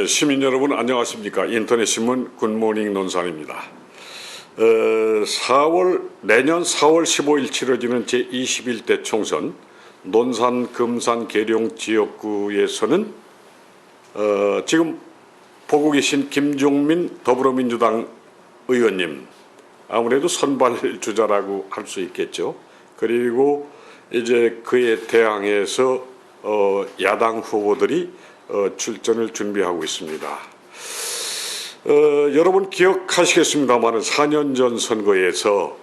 시민 여러분 안녕하십니까. 인터넷신문 굿모닝 논산입니다. 내년 4월 15일 치러지는 제21대 총선 논산 금산 계룡 지역구에서는 지금 보고 계신 김종민 더불어민주당 의원님 아무래도 선발 주자라고 할 수 있겠죠. 그리고 이제 그에 대항해서 야당 후보들이 출전을 준비하고 있습니다. 여러분 기억하시겠습니다만 4년 전 선거에서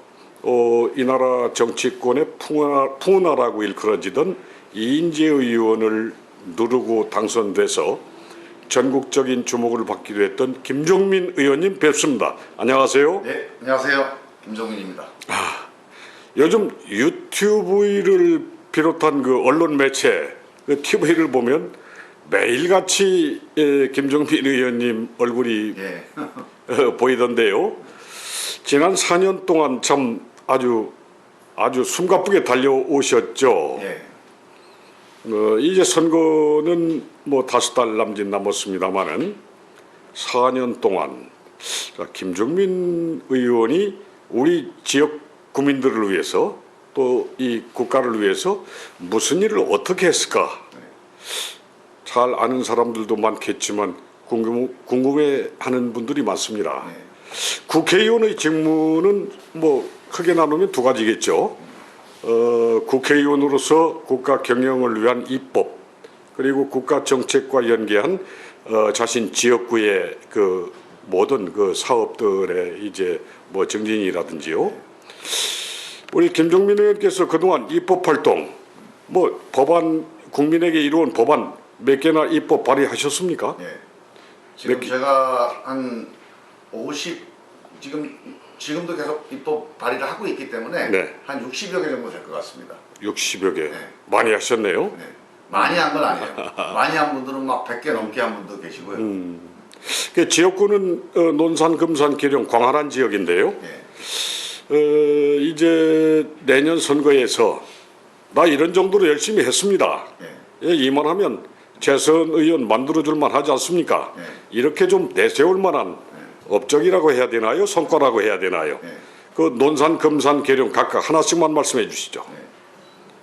이 나라 정치권의 풍운하라고 일컬어지던 이인재 의원을 누르고 당선돼서 전국적인 주목을 받기도 했던 김종민 의원님 뵙습니다. 안녕하세요. 네, 안녕하세요. 김종민입니다. 요즘 유튜브를 비롯한 그 언론 매체, 그 TV를 보면 매일같이 김종민 의원님 얼굴이 보이던데요. 지난 4년 동안 참 아주 숨가쁘게 달려오셨죠. 이제 선거는 뭐 5달 남짓 남았습니다만은 4년 동안 김종민 의원이 우리 지역 국민들을 위해서 또 이 국가를 위해서 무슨 일을 어떻게 했을까? 잘 아는 사람들도 많겠지만 궁금해하는 분들이 많습니다. 국회의원의 직무는 뭐 크게 나누면 두 가지겠죠. 국회의원으로서 국가 경영을 위한 입법, 그리고 국가 정책과 연계한 자신 지역구의 그 모든 그 사업들의 이제 뭐 정진이라든지요. 우리 김종민 의원께서 그동안 입법 활동, 뭐 법안 국민에게 이루은 법안 몇 개나 입법 발의하셨습니까? 지금 제가 한 50, 지금도 계속 입법 발의를 하고 있기 때문에 한 60여 개 정도 될 것 같습니다. 60여 개. 많이 하셨네요. 많이 한 건 아니에요. 많이 한 분들은 막 100개 넘게 한 분도 계시고요. 그 지역구는 논산, 금산, 계룡, 광활한 지역인데요. 이제 내년 선거에서 나 이런 정도로 열심히 했습니다. 이만하면 재선 의원 만들어줄만 하지 않습니까? 이렇게 좀 내세울 만한 업적이라고 해야 되나요? 성과라고 해야 되나요? 그 논산, 금산, 계룡 각각 하나씩만 말씀해 주시죠.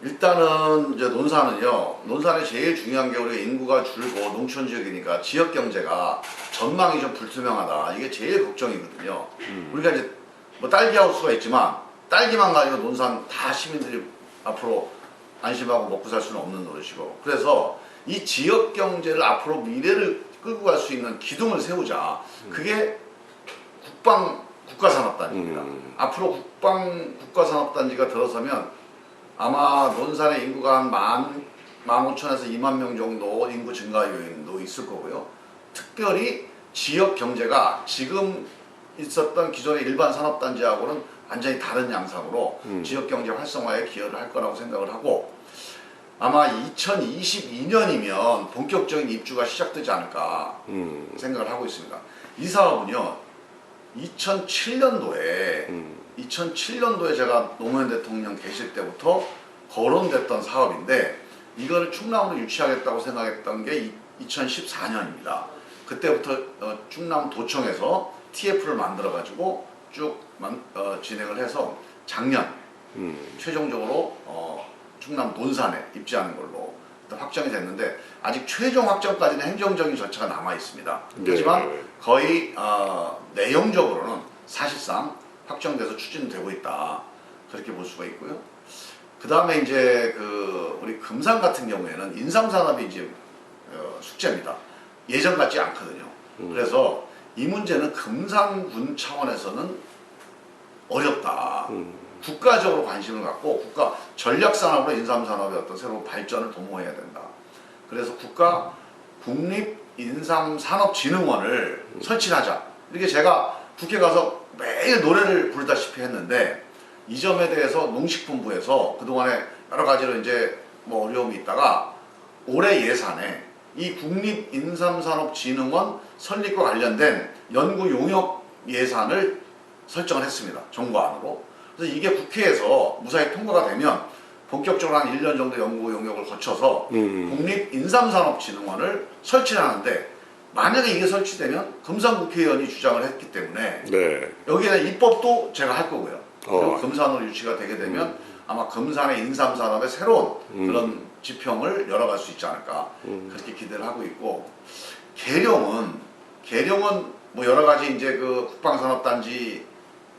일단은 이제 논산의 제일 중요한 게 우리 인구가 줄고 농촌 지역이니까 지역 경제가 전망이 좀 불투명하다. 이게 제일 걱정이거든요. 우리가 이제 뭐 딸기 하우스가 있지만 딸기만 가지고 논산 다 시민들이 앞으로 안심하고 먹고 살 수는 없는 노릇이고, 그래서 이 지역 경제를 앞으로 미래를 끌고 갈 수 있는 기둥을 세우자. 그게 국가산업단지입니다. 앞으로 국가산업단지가 들어서면 아마 논산의 인구가 한 15,000에서 2만 명 정도 인구 증가 요인도 있을 거고요. 특별히 지역 경제가 지금 있었던 기존의 일반 산업단지하고는 완전히 다른 양상으로 지역 경제 활성화에 기여를 할 거라고 생각을 하고, 아마 2022년이면 본격적인 입주가 시작되지 않을까 생각을 하고 있습니다. 이 사업은요, 2007년도에 제가 노무현 대통령 계실 때부터 거론됐던 사업인데, 이거를 충남으로 유치하겠다고 생각했던 게 2014년입니다. 그때부터 충남도청에서 TF를 만들어 가지고 쭉 진행을 해서 작년 최종적으로 충남 논산에 입지하는 걸로 확정이 됐는데, 아직 최종 확정까지는 행정적인 절차가 남아 있습니다. 하지만 거의 내용적으로는 사실상 확정돼서 추진되고 있다, 그렇게 볼 수가 있고요. 그 다음에 이제 우리 금산 같은 경우에는 인삼산업이 이제 숙제입니다. 예전 같지 않거든요. 그래서 이 문제는 금산군 차원에서는 어렵다. 국가적으로 관심을 갖고 국가 전략산업으로 인삼산업의 어떤 새로운 발전을 도모해야 된다. 그래서 국가국립인삼산업진흥원을 설치하자. 이렇게 제가 국회 가서 매일 노래를 부르다시피 했는데, 이 점에 대해서 농식품부에서 그동안에 여러 가지로 이제 뭐 어려움이 있다가 올해 예산에 이 국립인삼산업진흥원 설립과 관련된 연구 용역 예산을 설정을 했습니다. 정부안으로. 그래서 이게 국회에서 무사히 통과가 되면 본격적으로 한 1년 정도 연구 용역을 거쳐서 국립인삼산업진흥원을 설치하는데 만약에 이게 설치되면 금산 국회의원이 주장을 했기 때문에 네. 여기에 대한 입법도 제가 할 거고요. 그리고 어. 금산으로 유치가 되게 되면 아마 금산의 인삼 산업의 새로운 그런 지평을 열어갈 수 있지 않을까 그렇게 기대를 하고 있고 계룡은 뭐 여러 가지 이제 그 국방산업단지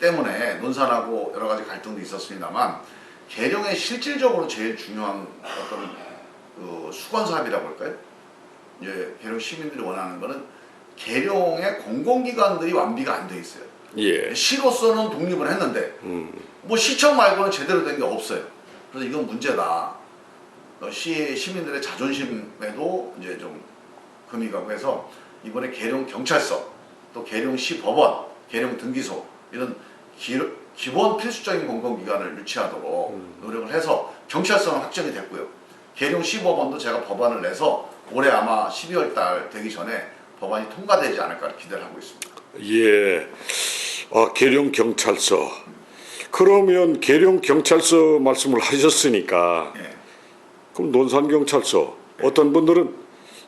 때문에 논산하고 여러 가지 갈등도 있었습니다만 계룡의 실질적으로 제일 중요한 어떤 그 수건 사업이라고 할까요? 이제 계룡 시민들이 원하는 거는 계룡의 공공기관들이 완비가 안 돼 있어요. 예. 시로서는 독립을 했는데 뭐 시청 말고는 제대로 된 게 없어요. 그래서 이건 문제다. 시민들의 자존심에도 이제 좀 금이 가고 해서 이번에 계룡 경찰서, 또 계룡 시법원, 계룡 등기소 이런 기본 필수적인 공공기관을 유치하도록 노력을 해서 경찰서는 확정이 됐고요. 계룡 시법원도 제가 법안을 내서 올해 아마 12월 달 되기 전에 법안이 통과되지 않을까 기대를 하고 있습니다. 예. 계룡 경찰서. 그러면 계룡 경찰서 말씀을 하셨으니까 예. 그럼 논산 경찰서 어떤 분들은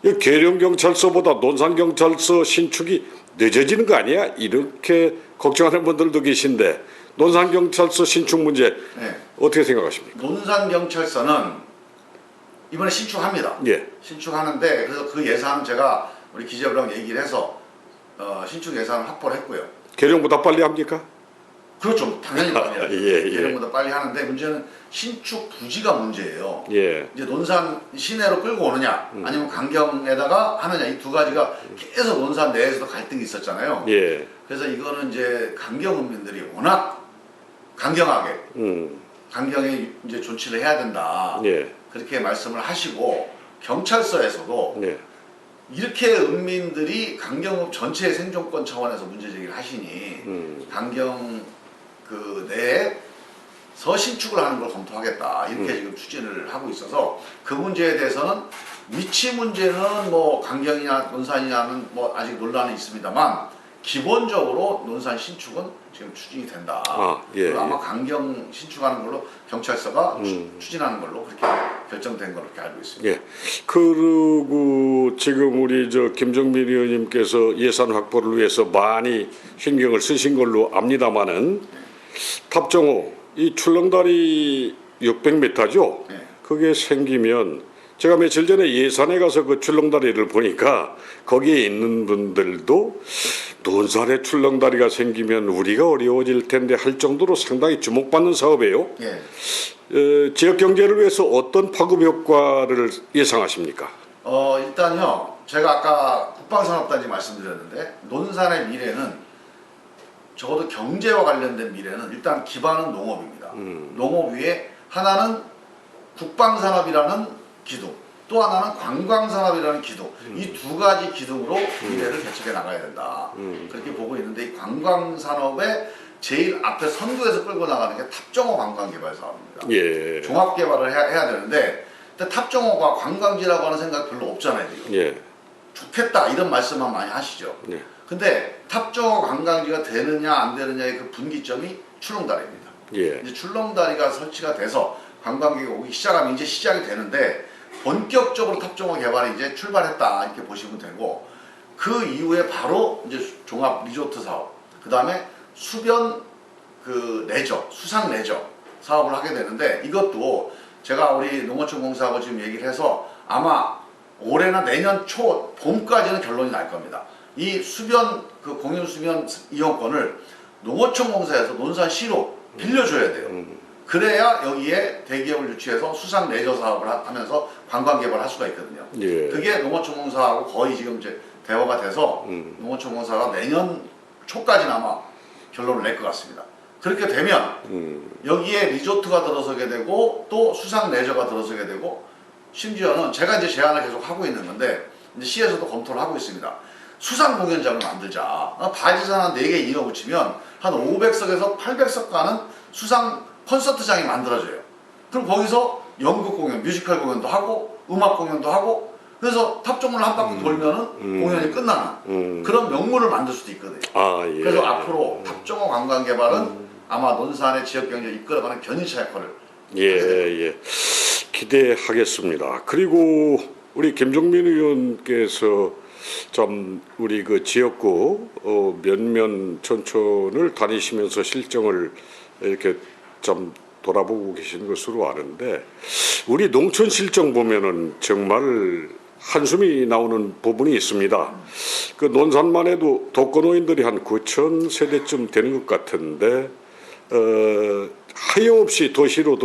이 계룡 경찰서보다 논산 경찰서 신축이 늦어지는 거 아니야? 이렇게 걱정하는 분들도 계신데 논산 경찰서 신축 문제 예. 어떻게 생각하십니까? 논산 경찰서는 이번에 신축합니다. 예. 신축하는데 그래서 그 예산은 제가 우리 기재부랑 얘기를 해서 신축 예산을 확보를 했고요. 계룡보다 빨리 합니까? 그렇죠. 당연히 빨리 예, 예. 계룡보다 빨리 하는데 문제는 신축 부지가 문제예요. 예. 이제 논산 시내로 끌고 오느냐 아니면 강경에다가 하느냐 이 두 가지가 계속 논산 내에서도 갈등이 있었잖아요. 예. 그래서 이거는 이제 강경읍민들이 워낙 강경하게 강경에 이제 조치를 해야 된다. 예. 그렇게 말씀을 하시고 경찰서에서도 예. 이렇게 은민들이 강경읍 전체의 생존권 차원에서 문제 제기를 하시니 강경 그 내에서 신축을 하는 걸 검토하겠다 이렇게 지금 추진을 하고 있어서 그 문제에 대해서는 위치 문제는 뭐 강경이냐 논산이냐는 뭐 아직 논란이 있습니다만 기본적으로 논산 신축은 지금 추진이 된다. 예, 그리고 아마 예. 강경 신축하는 걸로 경찰서가 추진하는 걸로 그렇게 결정된 걸로 이렇게 알고 있습니다. 예. 그리고 지금 우리 김정민 의원님께서 예산 확보를 위해서 많이 신경을 쓰신 걸로 압니다마는 탑정호 이 출렁다리 600m죠. 네. 그게 생기면 제가 며칠 전에 예산에 가서 그 출렁다리를 보니까 거기에 있는 분들도 논산에 출렁다리가 생기면 우리가 어려워질 텐데 할 정도로 상당히 주목받는 사업이에요. 예. 지역 경제를 위해서 어떤 파급 효과를 예상하십니까? 일단요, 제가 아까 국방산업단지 말씀드렸는데 논산의 미래는 적어도 경제와 관련된 미래는 일단 기반은 농업입니다. 농업 위에 하나는 국방산업이라는 기둥, 또 하나는 관광산업이라는 기둥, 이 두 가지 기둥으로 미래를 개척해 나가야 된다. 그렇게 보고 있는데 이 관광산업의 제일 앞에 선두에서 끌고 나가는 게 탑정호 관광개발 사업입니다. 예. 종합개발을 해야 되는데 탑정호가 관광지라고 하는 생각 별로 없잖아요. 지금. 예. 좋겠다 이런 말씀만 많이 하시죠. 예. 근데 탑정호 관광지가 되느냐 안 되느냐의 그 분기점이 출렁다리입니다. 예. 이제 출렁다리가 설치가 돼서 관광객이 오기 시작하면 이제 시작이 되는데 본격적으로 탑정호 개발이 이제 출발했다 이렇게 보시면 되고 그 이후에 바로 이제 종합 리조트 사업, 그 다음에 수변 그 레저, 수상 레저 사업을 하게 되는데 이것도 제가 우리 농어촌공사하고 지금 얘기를 해서 아마 올해나 내년 초 봄까지는 결론이 날 겁니다. 이 수변 그 공유 수변 이용권을 농어촌공사에서 논산시로 빌려줘야 돼요. 그래야 여기에 대기업을 유치해서 수상 레저 사업을 하면서 관광 개발할 수가 있거든요. 예. 그게 농어촌공사하고 거의 지금 이제 대화가 돼서 농어촌공사가 내년 초까지는 아마 결론을 낼 것 같습니다. 그렇게 되면 여기에 리조트가 들어서게 되고 또 수상 레저가 들어서게 되고 심지어는 제가 이제 제안을 계속 하고 있는 건데 이제 시에서도 검토를 하고 있습니다. 수상 공연장을 만들자. 바지산 한 4개 이어 붙이면 한 500석에서 800석 가는 수상 콘서트장이 만들어져요. 그럼 거기서 연극 공연, 뮤지컬 공연도 하고 음악 공연도 하고 그래서 탑정호를 한 바퀴 돌면은 공연이 끝나는 그런 명물을 만들 수도 있거든요. 예. 그래서 앞으로 탑정호 관광 개발은 아마 논산의 지역 경제를 이끌어가는 견인차 역할을 예. 기대하겠습니다. 그리고 우리 김종민 의원께서 좀 우리 그 지역구 몇몇 촌촌을 다니시면서 실정을 이렇게 좀 돌아보고 계신 것으로 아는데, 우리 농촌 실정 보면은 정말 한숨이 나오는 부분이 있습니다. 그 논산만 해도 독거노인들이 한 9천 세대쯤 되는 것 같은데, 하염없이 도시로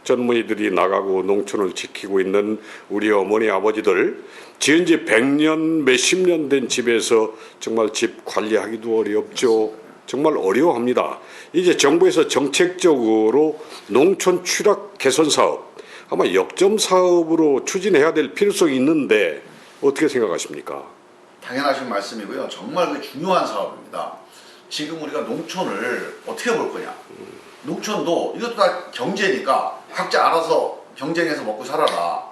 젊은이들이 나가고 농촌을 지키고 있는 우리 어머니 아버지들, 지은 지 100년 몇십 년 된 집에서 정말 집 관리하기도 어렵죠. 정말 어려워합니다. 이제 정부에서 정책적으로 농촌 취락 개선 사업, 아마 역점 사업으로 추진해야 될 필요성이 있는데 어떻게 생각하십니까? 당연하신 말씀이고요. 정말 그 중요한 사업입니다. 지금 우리가 농촌을 어떻게 볼 거냐. 농촌도 이것도 다 경제니까 각자 알아서 경쟁해서 먹고 살아라.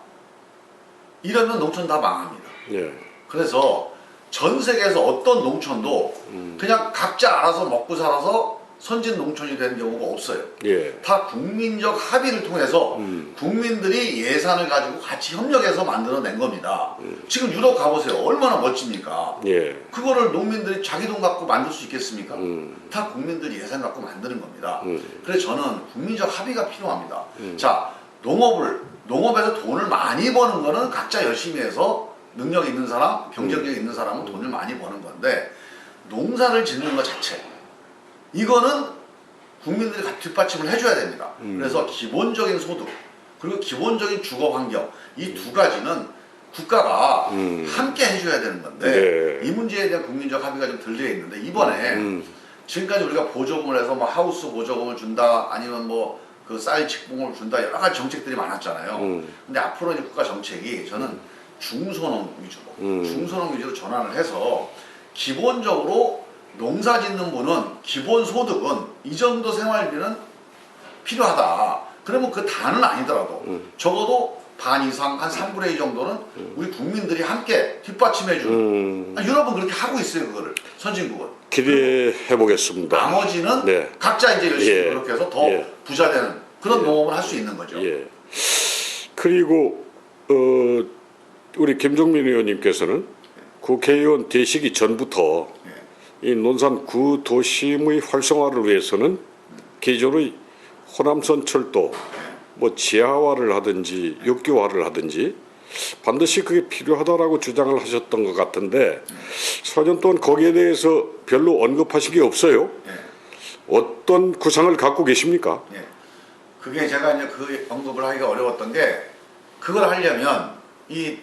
이러면 농촌 다 망합니다. 예. 그래서 전 세계에서 어떤 농촌도 그냥 각자 알아서 먹고 살아서 선진 농촌이 되는 경우가 없어요. 예. 다 국민적 합의를 통해서 국민들이 예산을 가지고 같이 협력해서 만들어낸 겁니다. 지금 유럽 가보세요. 얼마나 멋집니까? 예. 그거를 농민들이 자기 돈 갖고 만들 수 있겠습니까? 다 국민들이 예산 갖고 만드는 겁니다. 그래서 저는 국민적 합의가 필요합니다. 자, 농업에서 돈을 많이 버는 거는 각자 열심히 해서 능력 있는 사람, 경쟁력 있는 사람은 돈을 많이 버는 건데, 농사를 짓는 것 자체, 이거는 국민들이 뒷받침을 해줘야 됩니다. 그래서 기본적인 소득, 그리고 기본적인 주거 환경, 이 두 가지는 국가가 함께 해줘야 되는 건데, 네. 이 문제에 대한 국민적 합의가 좀 덜 되어 있는데, 이번에 지금까지 우리가 보조금을 해서 뭐 하우스 보조금을 준다, 아니면 뭐 그 쌀 직봉을 준다, 여러 가지 정책들이 많았잖아요. 근데 앞으로 이제 국가 정책이 저는 중소농 위주로 전환을 해서, 기본적으로 농사 짓는 분은 기본 소득은 이 정도 생활비는 필요하다. 그러면 그 다는 아니더라도 적어도 반 이상, 한 3분의 2 정도는 우리 국민들이 함께 뒷받침해주는, 유럽은 그렇게 하고 있어요. 그거를 선진국은. 기대해 보겠습니다. 나머지는 네. 각자 이제 열심히 예. 그렇게 해서 더 예. 부자 되는 그런 농업을 할 수 있는 거죠. 예. 그리고 우리 김종민 의원님께서는 국회의원 되시기 전부터 이 논산 구도심의 활성화를 위해서는 기존의 호남선 철도 뭐 지하화를 하든지 육교화를 하든지 반드시 그게 필요하다라고 주장을 하셨던 것 같은데, 4년 동안 거기에 대해서 별로 언급하신 게 없어요. 어떤 구상을 갖고 계십니까? 예. 그게 제가 이제 그 언급을 하기가 어려웠던 게, 그걸 하려면 이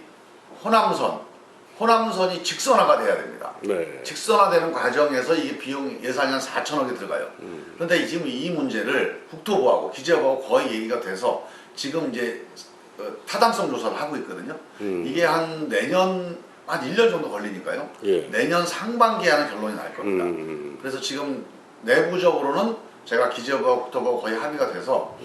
호남선이 직선화가 돼야 됩니다. 네. 직선화되는 과정에서 이게 비용 예산이 한 4천억이 들어가요. 그런데 지금 이 문제를 국토부하고 기재부하고 거의 얘기가 돼서 지금 이제 타당성 조사를 하고 있거든요. 이게 한 내년 한 1년 정도 걸리니까요. 예. 내년 상반기에 하는 결론이 날 겁니다. 그래서 지금 내부적으로는 제가 기재부하고 국토부하고 거의 합의가 돼서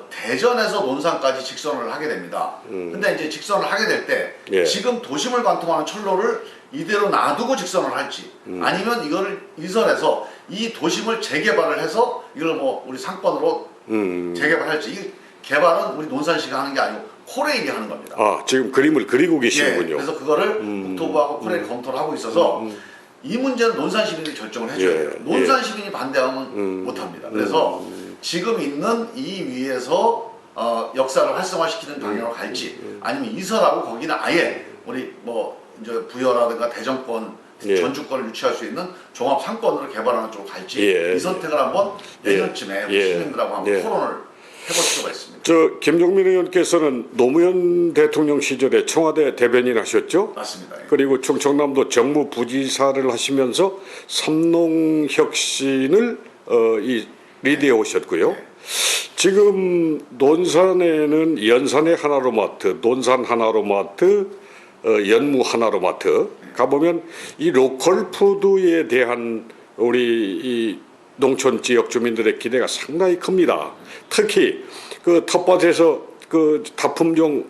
대전에서 논산까지 직선을 하게 됩니다. 근데 이제 직선을 하게 될 때 예. 지금 도심을 관통하는 철로를 이대로 놔두고 직선을 할지, 아니면 이거를 일선에서 이 도심을 재개발을 해서 이걸 뭐 우리 상권으로 재개발할지, 이 개발은 우리 논산시가 하는 게 아니고 코레일이 하는 겁니다. 아, 지금 그림을 그리고 계시는군요. 예, 그래서 그거를 국토부하고 코레일이 검토를 하고 있어서 이 문제는 논산 시민이 결정을 해줘야 돼요. 예, 논산 시민이 반대하면 못합니다. 그래서 지금 있는 이 위에서 역사를 활성화시키는 방향으로 갈지, 아니면 이설하고 거기는 아예 우리 뭐 이제 부여라든가 대전권, 예. 전주권을 유치할 수 있는 종합 상권으로 개발하는 쪽으로 갈지, 예. 이 선택을 한번 내년쯤에 우리 예. 시민들하고 한번 예. 토론을 해볼 필요가 있습니다. 저 김종민 의원께서는 노무현 대통령 시절에 청와대 대변인 하셨죠? 맞습니다. 예. 그리고 충청남도 정무부지사를 하시면서 삼농혁신을 리드해 오셨고요. 지금 논산에는 연산의 하나로마트, 논산 하나로마트, 연무 하나로마트 가보면 이 로컬 푸드에 대한 우리 이 농촌 지역 주민들의 기대가 상당히 큽니다. 특히 그 텃밭에서 그 다품종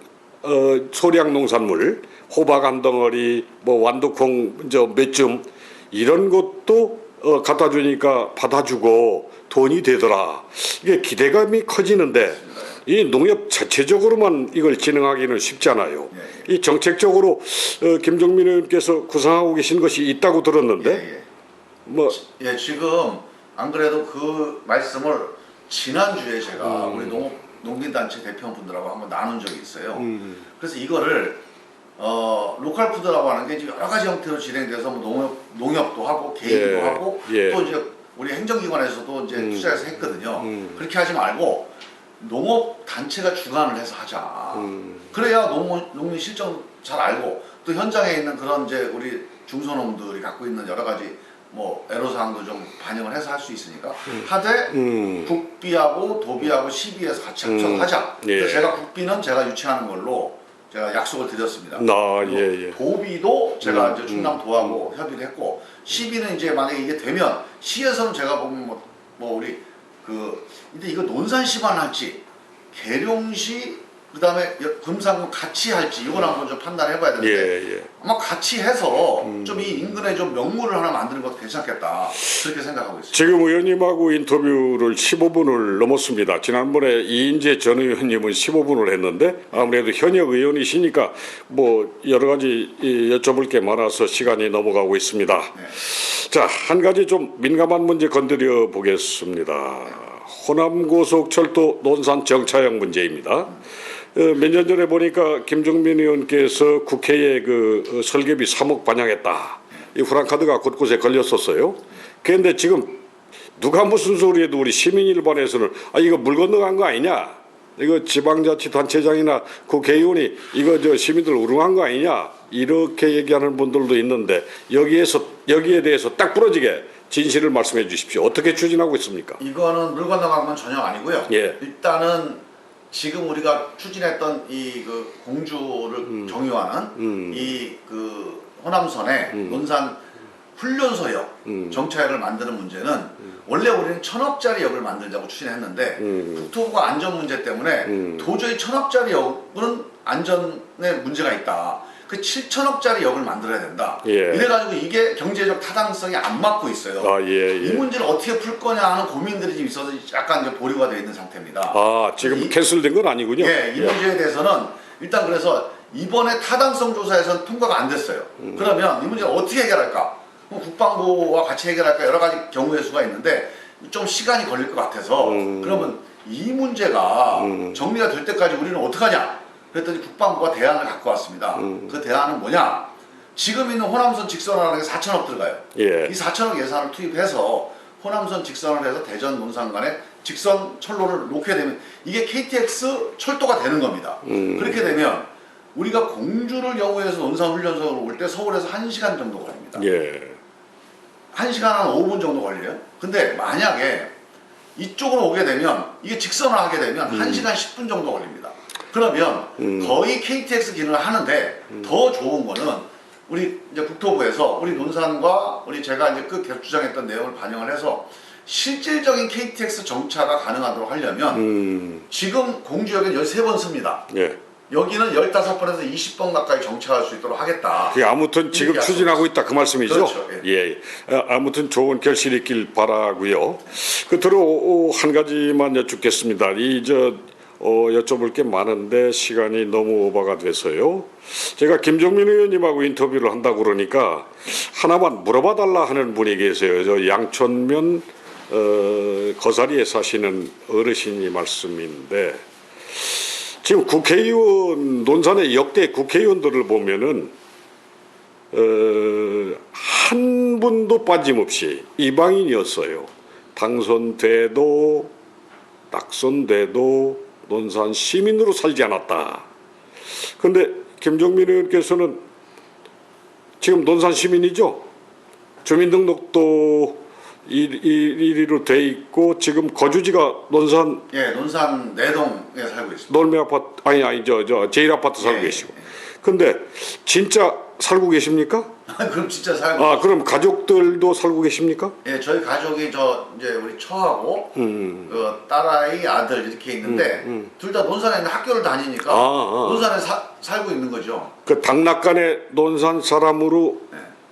소량 농산물, 호박 한 덩어리, 뭐 완두콩 몇 줌 이런 것도 갖다 주니까 받아주고 돈이 되더라. 이게 기대감이 커지는데 이 농협 자체적으로만 이걸 진행하기는 쉽잖아요. 예, 이 정책적으로 김종민 의원께서 구상하고 계신 것이 있다고 들었는데 예, 예. 뭐 예, 지금 안 그래도 그 말씀을 지난주에 제가 우리 농민단체 대표분들하고 한번 나눈 적이 있어요. 그래서 이거를 로컬 푸드라고 하는 게 이제 여러 가지 형태로 진행돼서 뭐 농협도 하고 개인도 예, 하고 예. 또 이제 우리 행정기관에서도 이제 투자해서 했거든요. 그렇게 하지 말고 농업 단체가 주관을 해서 하자. 그래야 농민 실정 잘 알고 또 현장에 있는 그런 이제 우리 중소농들이 갖고 있는 여러 가지 뭐 애로사항도 좀 반영을 해서 할 수 있으니까 하되 국비하고 도비하고 시비에서 같이 합쳐서 하자. 예. 그래서 제가 국비는 제가 유치하는 걸로 제가 약속을 드렸습니다. 예. 도비도 제가 이제 충남도하고 협의를 했고 시비는 이제 만약에 이게 되면 시에서는 제가 보면 뭐 우리 근데 이거 논산시만 할지 계룡시 그다음에 금산군 같이 할지 이걸 한번 좀 판단해봐야 되는데 예. 아마 같이 해서 좀 이 인근에 좀 명물을 하나 만드는 것도 괜찮겠다 그렇게 생각하고 있습니다. 지금 의원님하고 인터뷰를 15분을 넘었습니다. 지난번에 이인재 전 의원님은 15분을 했는데 아무래도 현역 의원이시니까 뭐 여러 가지 여쭤볼 게 많아서 시간이 넘어가고 있습니다. 네. 자, 한 가지 좀 민감한 문제 건드려 보겠습니다. 호남고속철도 논산 정차역 문제입니다. 몇 년 전에 보니까 김종민 의원께서 국회에 그 설계비 3억 반영했다. 이 프랑카드가 곳곳에 걸렸었어요. 그런데 지금 누가 무슨 소리 해도 우리 시민일반에서는 이거 물 건너간 거 아니냐? 이거 지방자치단체장이나 국회의원이 이거 저 시민들 우롱한 거 아니냐? 이렇게 얘기하는 분들도 있는데 여기에 대해서 딱 부러지게 진실을 말씀해 주십시오. 어떻게 추진하고 있습니까? 이거는 물 건너간 건 전혀 아니고요. 예. 일단은 지금 우리가 추진했던 이 그 공주를 경유하는 이 그 호남선의 논산 훈련소역 정차역을 만드는 문제는 원래 우리는 1,000억짜리 역을 만들자고 추진했는데 국토부가 안전 문제 때문에 도저히 1,000억짜리 역은 안전에 문제가 있다. 그 7,000억짜리 역을 만들어야 된다. 예. 이래가지고 이게 경제적 타당성이 안 맞고 있어요. 이 문제를 어떻게 풀 거냐 하는 고민들이 지금 있어서 약간 이제 보류가 되어 있는 상태입니다. 지금 캔슬된 건 아니군요. 예, 이 문제에 대해서는 일단 그래서 이번에 타당성 조사에서는 통과가 안 됐어요. 그러면 이 문제를 어떻게 해결할까? 국방부와 같이 해결할까? 여러 가지 경우의 수가 있는데 좀 시간이 걸릴 것 같아서 그러면 이 문제가 정리가 될 때까지 우리는 어떡하냐? 그랬더니 국방부가 대안을 갖고 왔습니다. 그 대안은 뭐냐? 지금 있는 호남선 직선하는 게 4천억 들어가요. 예. 이 4천억 예산을 투입해서 호남선 직선을 해서 대전 논산 간에 직선 철로를 놓게 되면 이게 KTX 철도가 되는 겁니다. 그렇게 되면 우리가 공주를 영우에서 논산 훈련소로 올 때 서울에서 1시간 정도 걸립니다. 예. 1시간 한 5분 정도 걸려요. 근데 만약에 이쪽으로 오게 되면 이게 직선을 하게 되면 1시간 10분 정도 걸립니다. 그러면 거의 KTX 기능을 하는데 더 좋은 거는 우리 이제 국토부에서 우리 논산과 우리 제가 이제 계속 주장했던 내용을 반영을 해서 실질적인 KTX 정차가 가능하도록 하려면 지금 공주역은 13번 씁니다. 예. 여기는 15번에서 20번 가까이 정차할 수 있도록 하겠다. 아무튼 지금 추진하고 있다 그 말씀이죠? 그렇죠. 예. 아무튼 좋은 결실이 있길 바라고요. 끝으로 한 가지만 여쭙겠습니다. 여쭤볼 게 많은데 시간이 너무 오버가 돼서요. 제가 김종민 의원님하고 인터뷰를 한다고 그러니까 하나만 물어봐 달라 하는 분이 계세요. 저 양촌면 거사리에 사시는 어르신이 말씀인데 지금 국회의원 논산의 역대 국회의원들을 보면은 한 분도 빠짐없이 이방인이었어요. 당선돼도 낙선돼도 논산 시민으로 살지 않았다. 그런데 김종민 의원께서는 지금 논산 시민이죠. 주민등록도 1위로 돼 있고 지금 거주지가 논산 논산 내동에 살고 있습니다. 놀매 아파트 저 제일 아파트 살고 계시고. 근데 진짜 살고 계십니까? 그럼 진짜 살고. 그럼 가족들도 살고 계십니까? 예, 저희 가족이 이제 우리 처하고 그 딸아이 아들 이렇게 있는데 둘 다 논산에 있는 학교를 다니니까 논산에 살고 있는 거죠. 그 당락간에 논산 사람으로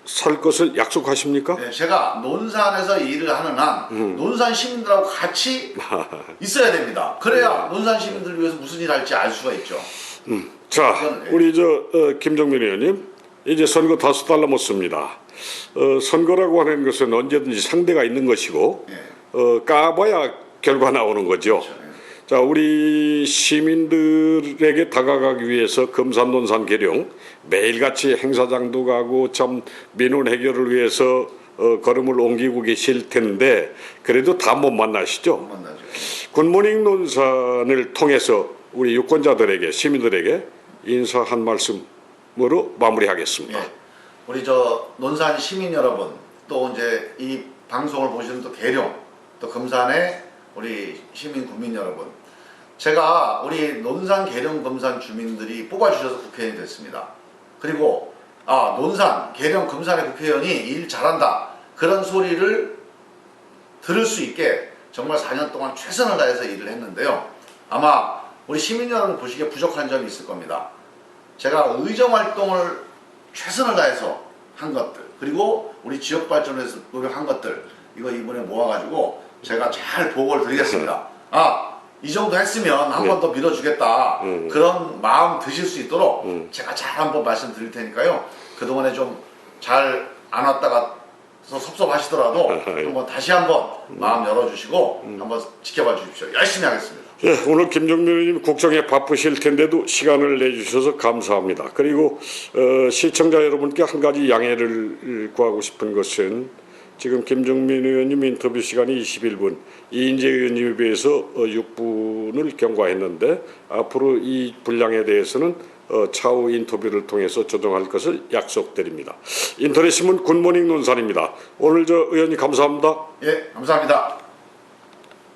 살 것을 약속하십니까? 네, 제가 논산에서 일을 하는 한 논산 시민들하고 같이 있어야 됩니다. 그래야 논산 시민들을 위해서 무슨 일을 할지 알 수가 있죠. 자, 그건, 우리 김정민 의원님, 이제 선거 5달 남았습니다. 선거라고 하는 것은 언제든지 상대가 있는 것이고 까봐야 결과 나오는 거죠. 그렇죠. 자, 우리 시민들에게 다가가기 위해서 금산 논산 계룡 매일같이 행사장도 가고 참 민원 해결을 위해서 걸음을 옮기고 계실 텐데 그래도 다 못 만나시죠? 만나죠. 굿모닝 논산을 통해서 우리 유권자들에게 시민들에게 인사 한 말씀으로 마무리하겠습니다. 예. 우리 논산 시민 여러분, 또 이제 이 방송을 보시는 또 계룡, 또 금산의 우리 시민 국민 여러분, 제가 우리 논산, 계룡, 금산 주민들이 뽑아주셔서 국회의원이 됐습니다. 그리고 논산, 계룡, 금산의 국회의원이 일 잘한다, 그런 소리를 들을 수 있게 정말 4년 동안 최선을 다해서 일을 했는데요. 아마 우리 시민 여러분 보시기에 부족한 점이 있을 겁니다. 제가 의정활동을 최선을 다해서 한 것들, 그리고 우리 지역 발전을 위해서 노력한 것들, 이거 이번에 모아가지고 제가 잘 보고를 드리겠습니다. 이 정도 했으면 한 번 더 밀어주겠다, 그런 마음 드실 수 있도록 제가 잘 한번 말씀드릴 테니까요. 그동안에 좀 잘 안 왔다가 섭섭하시더라도 한번 다시 한번 마음 열어주시고 한번 지켜봐 주십시오. 열심히 하겠습니다. 예, 오늘 김정민 의원님 국정에 바쁘실 텐데도 시간을 내주셔서 감사합니다. 그리고 시청자 여러분께 한 가지 양해를 구하고 싶은 것은 지금 김정민 의원님 인터뷰 시간이 21분, 이인재 의원님에 비해서 6분을 경과했는데 앞으로 이 분량에 대해서는 차후 인터뷰를 통해서 조정할 것을 약속드립니다. 인터넷신문 굿모닝 논산입니다. 오늘 의원님 감사합니다. 예, 감사합니다.